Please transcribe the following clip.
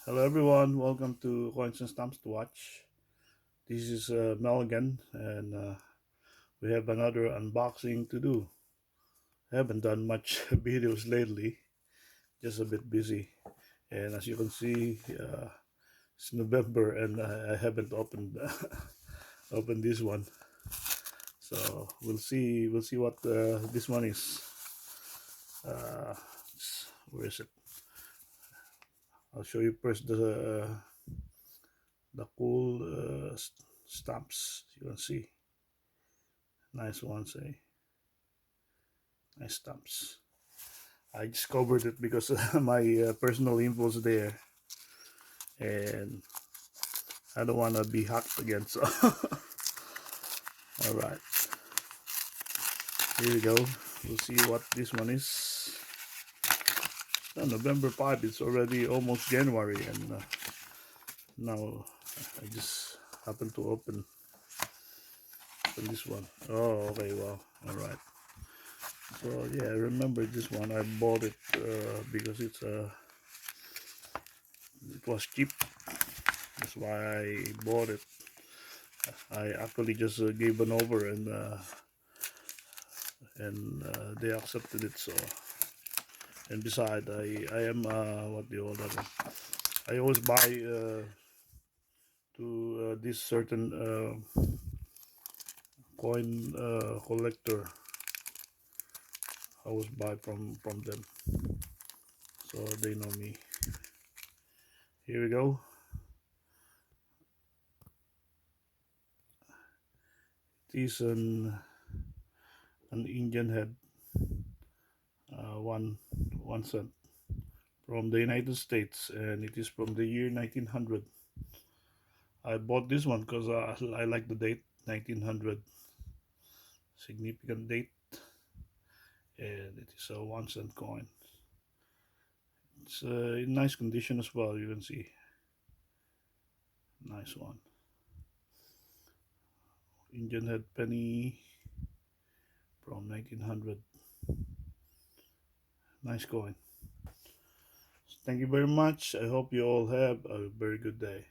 Hello everyone, welcome to Coins and Stamps to Watch. This is Mel again, and we have another unboxing to do. I haven't done much videos lately, just a bit busy. And as you can see, it's November, and I haven't opened opened this one. So we'll see what this one is. Uh, where is it? I'll show you first the cool stamps. You can see nice ones, eh? Nice stamps. I discovered it because my personal info is there, and I don't want to be hacked again. So, all right, here we go. We'll see what this one is. November 5. It's already almost January, and now I just happened to open this one. Oh, okay, wow, all right. So yeah, I remember this one. I bought it because it was cheap. That's why I bought it. I actually just gave an over, and they accepted it. So, and besides, I am what do you call that? I always buy to this certain coin collector. I always buy from them, so they know me. Here we go. It is an Indian head, 1 cent from the United States, and it is from the year 1900. I bought this one because I like the date 1900, significant date, and it is a 1 cent coin. It's in nice condition as well. You can see, nice one. Indian head penny from 1900. Nice coin. Thank you very much. I hope you all have a very good day.